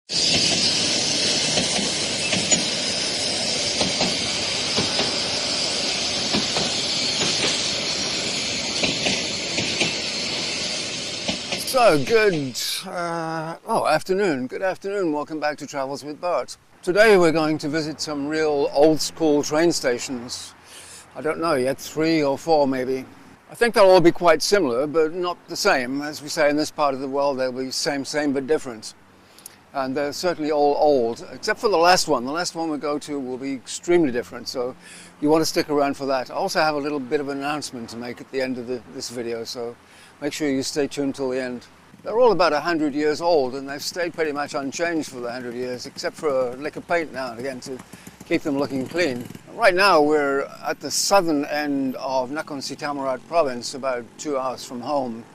So, afternoon. Good afternoon. Welcome back to Travels with Bart. Today we're going to visit some real old school train stations. I don't know yet, 3 or 4 maybe. I think they'll all be quite similar, but not the same. As we say in this part of the world, they'll be same but different. And they're certainly all old, except for the last one. The last one we go to will be extremely different, so you want to stick around for that. I also have a little bit of an announcement to make at the end of this video, so make sure you stay tuned till the end. They're all about 100 years old, and they've stayed pretty much unchanged for the 100 years, except for a lick of paint now and again to keep them looking clean. Right now we're at the southern end of Nakhon Si Thammarat Province, about 2 hours from home,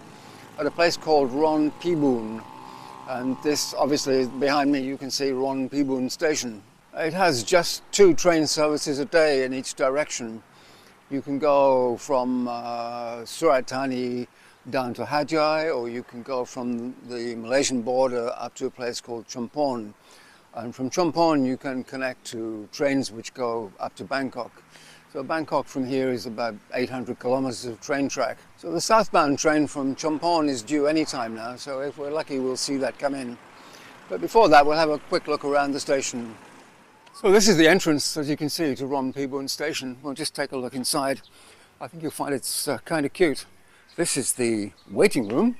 at a place called Phibun. And this, obviously, behind me you can see Phibun Station. It has just 2 train services a day in each direction. You can go from Surat Thani down to Hajai, or you can go from the Malaysian border up to a place called Chum. And from Chum you can connect to trains which go up to Bangkok. So Bangkok from here is about 800 kilometers of train track. So the southbound train from Chum is due any time now, so if we're lucky we'll see that come in. But before that we'll have a quick look around the station. So this is the entrance, as you can see, to Phibun Station. We'll just take a look inside. I think you'll find it's kind of cute. This is the waiting room.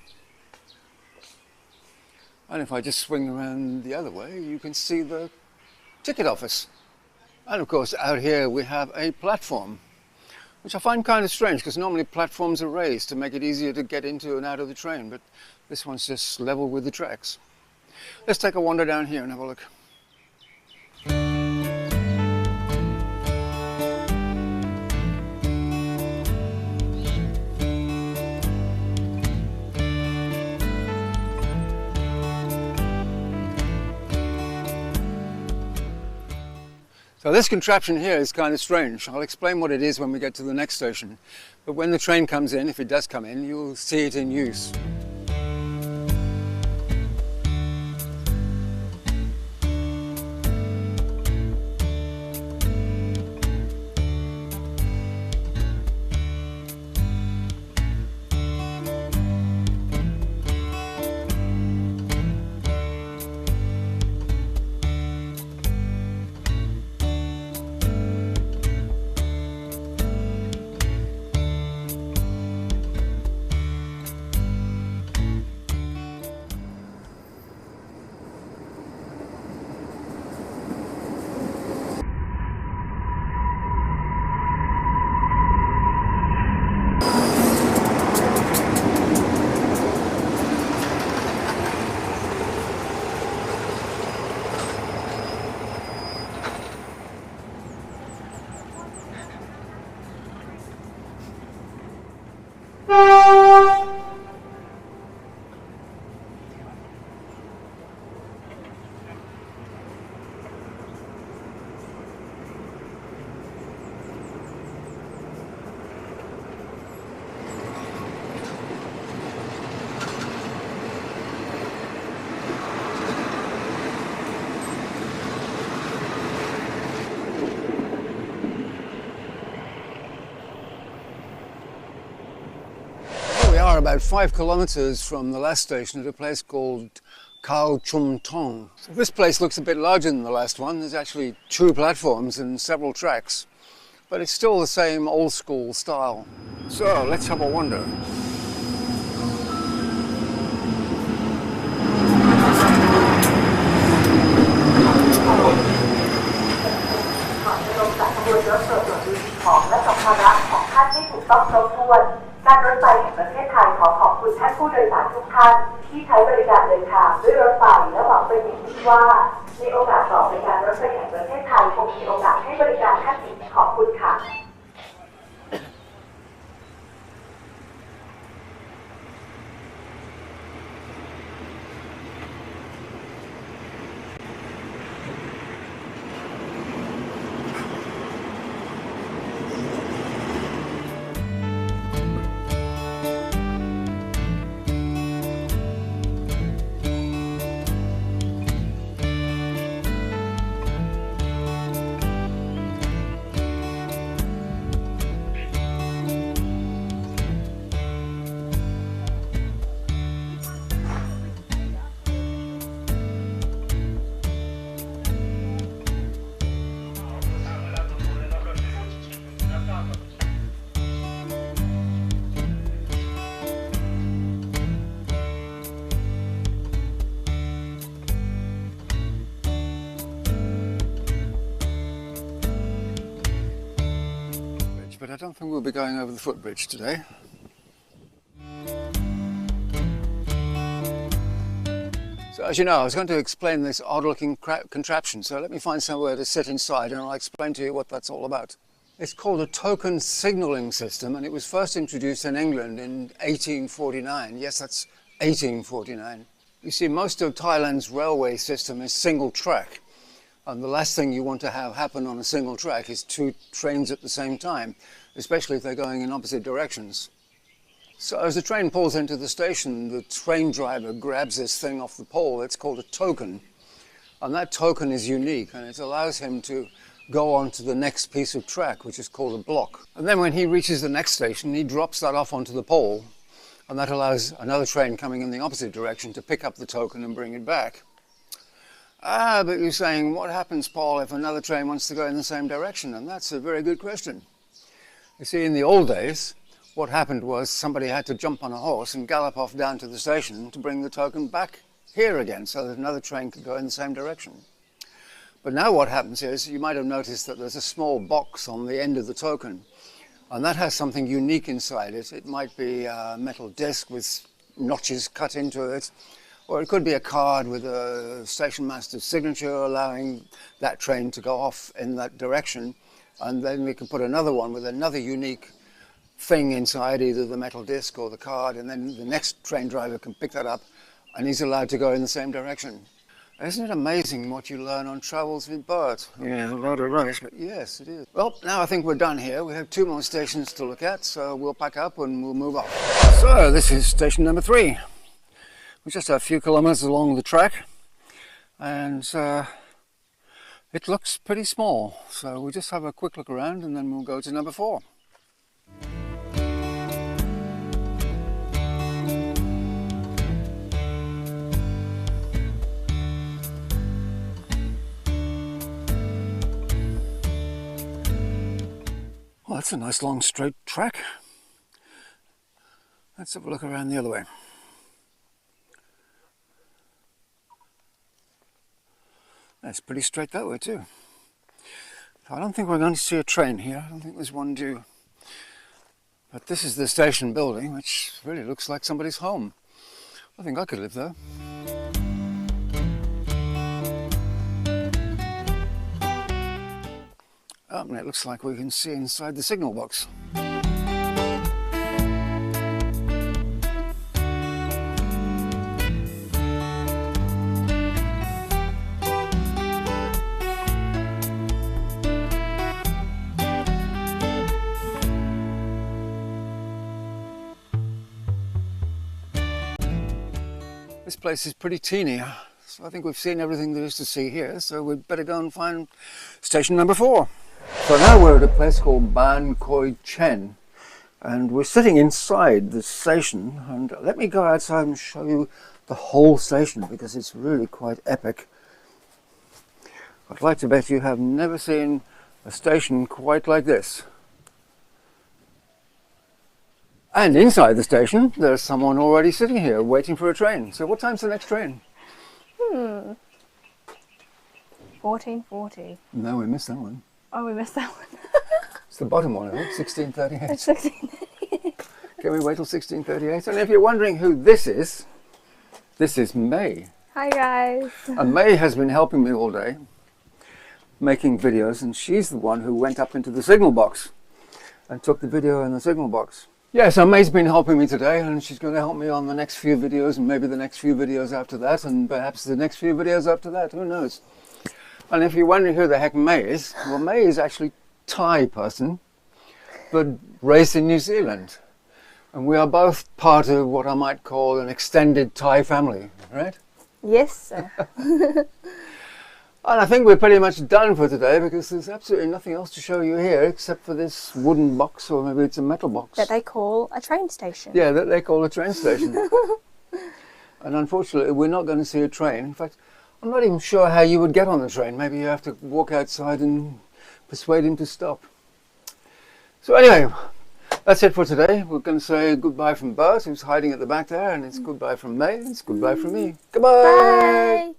And if I just swing around the other way, you can see the ticket office. And of course, out here we have a platform, which I find kind of strange because normally platforms are raised to make it easier to get into and out of the train, but this one's just level with the tracks. Let's take a wander down here and have a look. So this contraption here is kind of strange. I'll explain what it is when we get to the next station. But when the train comes in, if it does come in, you'll see it in use. About 5 kilometers from the last station at a place called Khao Tong. So this place looks a bit larger than the last one. There's actually 2 platforms and several tracks, but it's still the same old school style. So let's have a wander. footbridge, but I don't think we'll be going over the footbridge today. So as you know, I was going to explain this odd-looking contraption, so let me find somewhere to sit inside and I'll explain to you what that's all about. It's called a token signalling system, and it was first introduced in England in 1849. Yes, that's 1849. You see, most of Thailand's railway system is single track, and the last thing you want to have happen on a single track is two trains at the same time, especially if they're going in opposite directions. So as the train pulls into the station, the train driver grabs this thing off the pole. It's called a token, and that token is unique, and it allows him to go on to the next piece of track, which is called a block. And then when he reaches the next station, he drops that off onto the pole, and that allows another train coming in the opposite direction to pick up the token and bring it back. Ah, but you're saying, what happens, Paul, if another train wants to go in the same direction? And that's a very good question. You see, in the old days, what happened was somebody had to jump on a horse and gallop off down to the station to bring the token back here again so that another train could go in the same direction. But now what happens is, you might have noticed that there's a small box on the end of the token, and that has something unique inside it. It might be a metal disc with notches cut into it, or it could be a card with a station master's signature allowing that train to go off in that direction, and then we can put another one with another unique thing inside, either the metal disc or the card, and then the next train driver can pick that up and he's allowed to go in the same direction. Isn't it amazing what you learn on Travels with Bert? Yeah, a lot of rubbish, but yes, it is. Well, now I think we're done here. We have 2 more stations to look at, so we'll pack up and we'll move on. So this is station number 3. We're just a few kilometers along the track, and it looks pretty small. So we'll just have a quick look around and then we'll go to number 4. Well, that's a nice long straight track. Let's have a look around the other way. That's pretty straight that way too. I don't think we're going to see a train here. I don't think there's one due. But this is the station building, which really looks like somebody's home. I think I could live there. Oh, and it looks like we can see inside the signal box. This place is pretty teeny, so I think we've seen everything there is to see here, so we'd better go and find station number 4. So now we're at a place called BAAN Koei Chen, and we're sitting inside the station, and let me go outside and show you the whole station because it's really quite epic. I'd like to bet you have never seen a station quite like this. And inside the station there's someone already sitting here waiting for a train. So what time's the next train? 14:40. No, we missed that one. Oh, we missed that one. It's the bottom one, I think, 16:38. It's 16:38. Can we wait till 16:38? And if you're wondering who this is May. Hi guys. And May has been helping me all day, making videos, and she's the one who went up into the signal box and took the video in the signal box. Yeah, so May's been helping me today, and she's going to help me on the next few videos, and maybe the next few videos after that, and perhaps the next few videos after that, who knows. And if you're wondering who the heck May is, well, May is actually a Thai person, but raised in New Zealand. And we are both part of what I might call an extended Thai family, right? Yes, sir. And I think we're pretty much done for today because there's absolutely nothing else to show you here except for this wooden box, or maybe it's a metal box. That they call a train station. Yeah, that they call a train station. And unfortunately, we're not going to see a train. In fact, I'm not even sure how you would get on the train. Maybe you have to walk outside and persuade him to stop. So anyway, that's it for today. We're going to say goodbye from Bert, who's hiding at the back there, and it's goodbye from May, and it's goodbye from me. Goodbye! Bye!